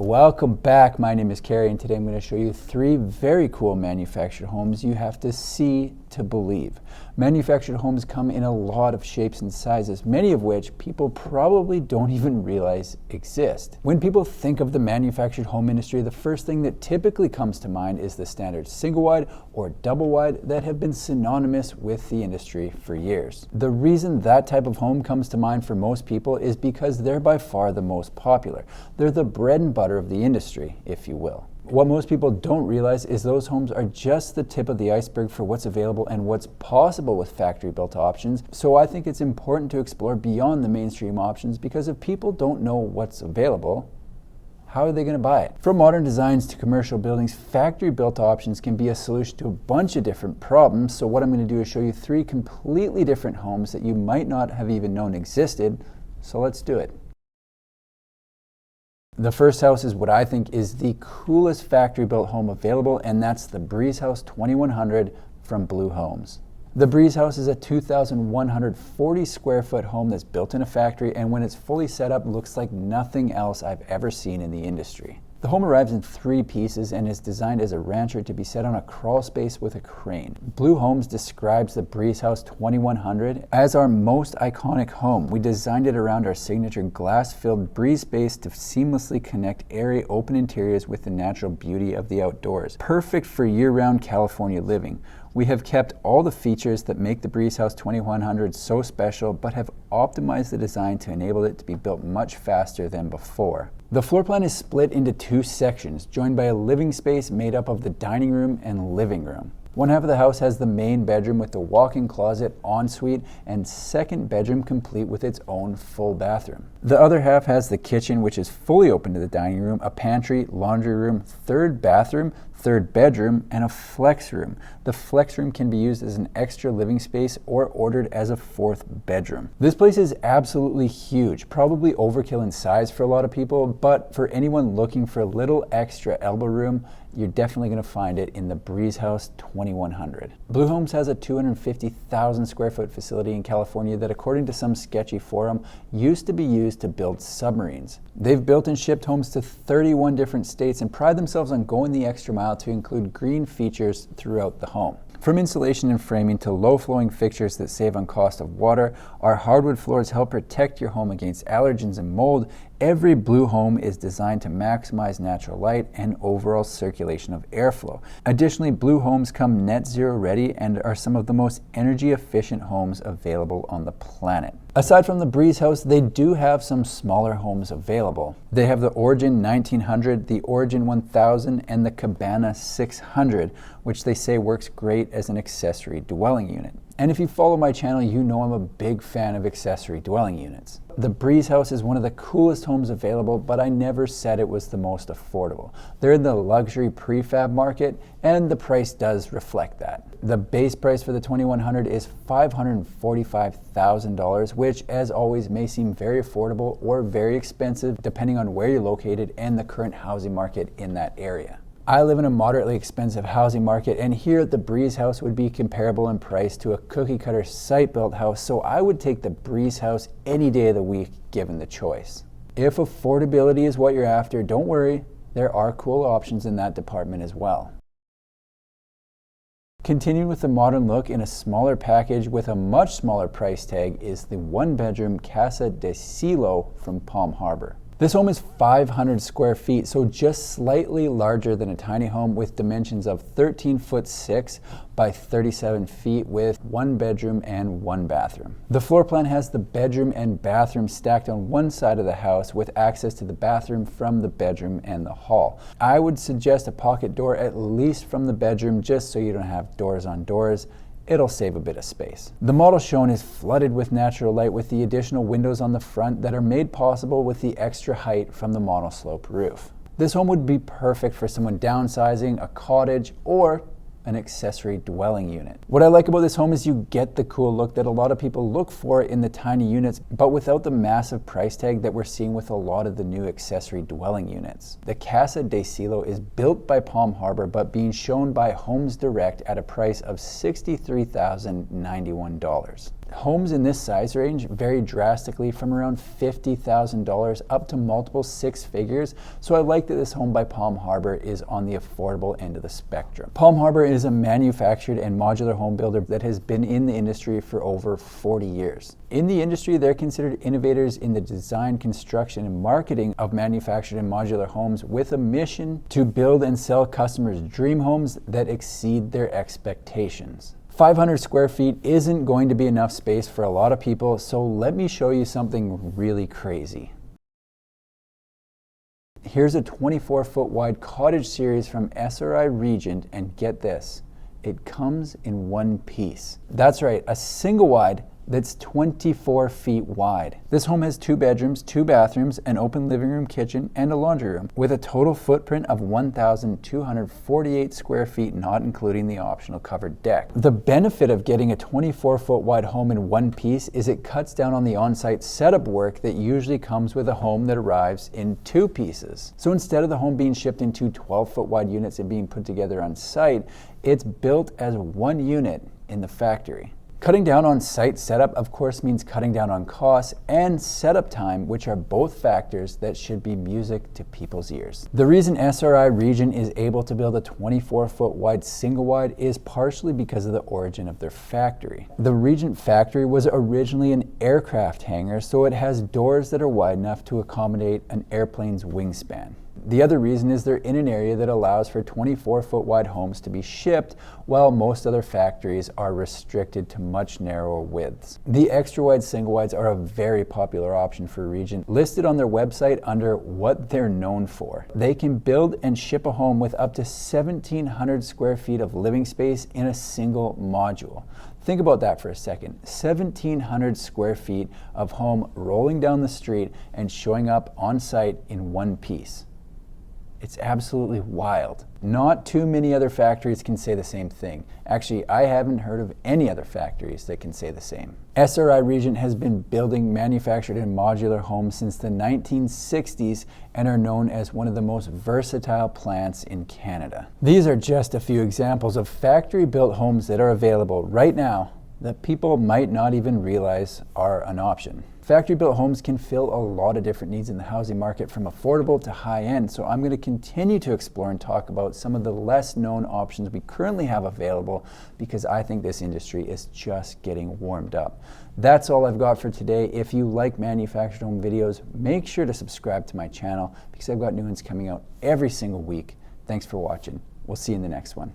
Welcome back. My name is Carrie, and today I'm going to show you 3 very cool manufactured homes you have to see to believe. Manufactured homes come in a lot of shapes and sizes, many of which people probably don't even realize exist. When people think of the manufactured home industry, the first thing that typically comes to mind is the standard single wide or double wide that have been synonymous with the industry for years. The reason that type of home comes to mind for most people is because they're by far the most popular. They're the bread and butter of the industry, if you will. What most people don't realize is those homes are just the tip of the iceberg for what's available and what's possible with factory-built options. So I think it's important to explore beyond the mainstream options, because if people don't know what's available, how are they going to buy it? From modern designs to commercial buildings, factory-built options can be a solution to a bunch of different problems. So what I'm going to do is show you 3 completely different homes that you might not have even known existed. So let's do it. The first house is what I think is the coolest factory-built home available, and that's the Breeze House 2100 from Blue Homes. The Breeze House is a 2,140 square foot home that's built in a factory, and when it's fully set up, looks like nothing else I've ever seen in the industry. The home arrives in 3 pieces and is designed as a rancher to be set on a crawl space with a crane. Blue Homes describes the Breeze House 2100 as our most iconic home. We designed it around our signature glass-filled breeze space to seamlessly connect airy open interiors with the natural beauty of the outdoors. Perfect for year-round California living. We have kept all the features that make the Breeze House 2100 so special, but have optimized the design to enable it to be built much faster than before. The floor plan is split into 2 sections, joined by a living space made up of the dining room and living room. One half of the house has the main bedroom with the walk-in closet, ensuite, and second bedroom complete with its own full bathroom. The other half has the kitchen, which is fully open to the dining room, a pantry, laundry room, third bathroom, third bedroom, and a flex room. The flex room can be used as an extra living space or ordered as a 4th bedroom. This place is absolutely huge, probably overkill in size for a lot of people, but for anyone looking for a little extra elbow room, you're definitely going to find it in the Breeze House 2100. Blue Homes has a 250,000 square foot facility in California that, according to some sketchy forum, used to be used to build submarines. They've built and shipped homes to 31 different states and pride themselves on going the extra mile to include green features throughout the home. From insulation and framing to low-flowing fixtures that save on cost of water, our hardwood floors help protect your home against allergens and mold. Every Blue Home is designed to maximize natural light and overall circulation of airflow. Additionally, Blue Homes come net zero ready and are some of the most energy efficient homes available on the planet. Aside from the Breeze House, they do have some smaller homes available. They have the Origin 1900, the Origin 1000, and the Cabana 600, which they say works great as an accessory dwelling unit. And if you follow my channel, you know I'm a big fan of accessory dwelling units. The Breeze House is one of the coolest homes available, but I never said it was the most affordable. They're in the luxury prefab market, and the price does reflect that. The base price for the 2100 is $545,000, which, as always, may seem very affordable or very expensive depending on where you're located and the current housing market in that area. I live in a moderately expensive housing market, and here the Breeze House would be comparable in price to a cookie-cutter site-built house, so I would take the Breeze House any day of the week given the choice. If affordability is what you're after, don't worry, there are cool options in that department as well. Continuing with the modern look in a smaller package with a much smaller price tag is the 1-bedroom Casa de Cielo from Palm Harbor. This home is 500 square feet, so just slightly larger than a tiny home, with dimensions of 13'6" by 37 feet with 1 bedroom and 1 bathroom. The floor plan has the bedroom and bathroom stacked on one side of the house with access to the bathroom from the bedroom and the hall. I would suggest a pocket door at least from the bedroom, just so you don't have doors on doors. It'll save a bit of space. The model shown is flooded with natural light, with the additional windows on the front that are made possible with the extra height from the monoslope roof. This home would be perfect for someone downsizing, a cottage, or an accessory dwelling unit. What I like about this home is you get the cool look that a lot of people look for in the tiny units, but without the massive price tag that we're seeing with a lot of the new accessory dwelling units. The Casa de Cielo is built by Palm Harbor, but being shown by Homes Direct at a price of $63,091. Homes in this size range vary drastically from around $50,000 up to multiple six figures, so I like that this home by Palm Harbor is on the affordable end of the spectrum. Palm Harbor is a manufactured and modular home builder that has been in the industry for over 40 years. In the industry, they're considered innovators in the design, construction, and marketing of manufactured and modular homes with a mission to build and sell customers' dream homes that exceed their expectations. 500 square feet isn't going to be enough space for a lot of people, so let me show you something really crazy. Here's a 24-foot wide cottage series from SRI Regent, and get this, it comes in one piece. That's right, a single wide that's 24 feet wide. This home has 2 bedrooms, 2 bathrooms, an open living room, kitchen, and a laundry room, with a total footprint of 1,248 square feet, not including the optional covered deck. The benefit of getting a 24-foot wide home in one piece is it cuts down on the on-site setup work that usually comes with a home that arrives in 2 pieces. So instead of the home being shipped in 2 12-foot wide units and being put together on site, it's built as one unit in the factory. Cutting down on site setup, of course, means cutting down on costs and setup time, which are both factors that should be music to people's ears. The reason SRI Regent is able to build a 24-foot wide single wide is partially because of the origin of their factory. The Regent factory was originally an aircraft hangar, so it has doors that are wide enough to accommodate an airplane's wingspan. The other reason is they're in an area that allows for 24-foot wide homes to be shipped, while most other factories are restricted to much narrower widths. The extra wide single wides are a very popular option for Regent, listed on their website under what they're known for. They can build and ship a home with up to 1,700 square feet of living space in a single module. Think about that for a second. 1,700 square feet of home rolling down the street and showing up on site in one piece. It's absolutely wild. Not too many other factories can say the same thing. Actually, I haven't heard of any other factories that can say the same. SRI Regent has been building manufactured and modular homes since the 1960s and are known as one of the most versatile plants in Canada. These are just a few examples of factory-built homes that are available right now that people might not even realize are an option. Factory-built homes can fill a lot of different needs in the housing market, from affordable to high-end, so I'm going to continue to explore and talk about some of the less known options we currently have available, because I think this industry is just getting warmed up. That's all I've got for today. If you like manufactured home videos, make sure to subscribe to my channel, because I've got new ones coming out every single week. Thanks for watching. We'll see you in the next one.